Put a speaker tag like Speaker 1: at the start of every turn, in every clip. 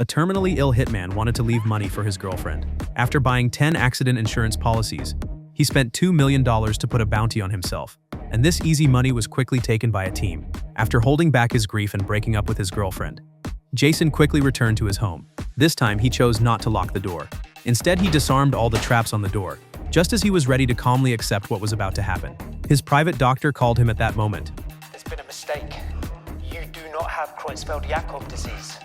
Speaker 1: A terminally ill hitman wanted to leave money for his girlfriend. After buying 10 accident insurance policies, he spent $2 million to put a bounty on himself. And this easy money was quickly taken by a team. After holding back his grief and breaking up with his girlfriend, Jason quickly returned to his home. This time, he chose not to lock the door. Instead, he disarmed all the traps on the door, just as he was ready to calmly accept what was about to happen. His private doctor called him at that moment.
Speaker 2: There's been a mistake. You do not have Creutzfeldt-Jakob disease.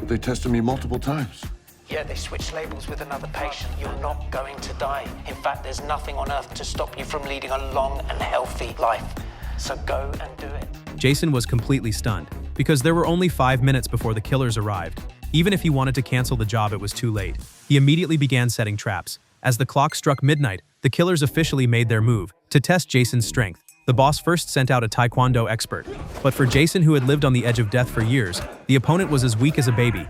Speaker 3: They tested me multiple times.
Speaker 2: Yeah, they switched labels with another patient. You're not going to die. In fact, there's nothing on earth to stop you from leading a long and healthy life. So go and do it.
Speaker 1: Jason was completely stunned, because there were only 5 minutes before the killers arrived. Even if he wanted to cancel the job, it was too late. He immediately began setting traps. As the clock struck midnight, the killers officially made their move. To test Jason's strength, the boss first sent out a taekwondo expert. But for Jason, who had lived on the edge of death for years, the opponent was as weak as a baby.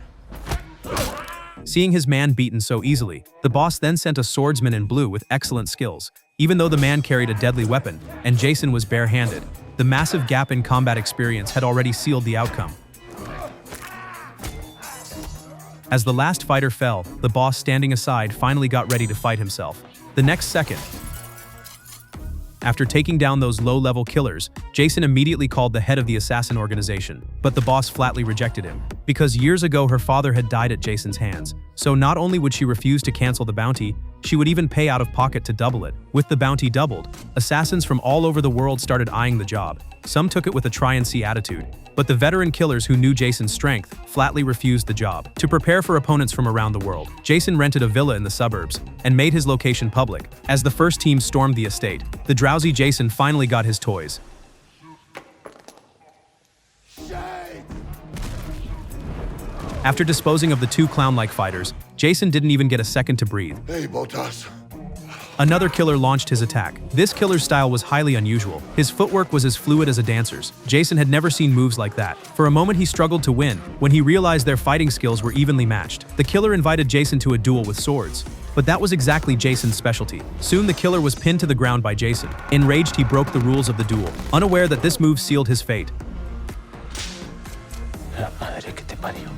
Speaker 1: Seeing his man beaten so easily, the boss then sent a swordsman in blue with excellent skills. Even though the man carried a deadly weapon, and Jason was barehanded, the massive gap in combat experience had already sealed the outcome. As the last fighter fell, the boss standing aside finally got ready to fight himself. The next second, after taking down those low-level killers, Jason immediately called the head of the assassin organization, but the boss flatly rejected him. Because years ago her father had died at Jason's hands, so not only would she refuse to cancel the bounty, she would even pay out of pocket to double it. With the bounty doubled, assassins from all over the world started eyeing the job. Some took it with a try-and-see attitude, but the veteran killers who knew Jason's strength flatly refused the job. To prepare for opponents from around the world, Jason rented a villa in the suburbs and made his location public. As the first team stormed the estate, the drowsy Jason finally got his toys. After disposing of the two clown-like fighters, Jason didn't even get a second to breathe.
Speaker 3: Hey, Botas.
Speaker 1: Another killer launched his attack. This killer's style was highly unusual. His footwork was as fluid as a dancer's. Jason had never seen moves like that. For a moment he struggled to win, when he realized their fighting skills were evenly matched. The killer invited Jason to a duel with swords. But that was exactly Jason's specialty. Soon the killer was pinned to the ground by Jason. Enraged, he broke the rules of the duel, unaware that this move sealed his fate.
Speaker 2: La madre que te parió.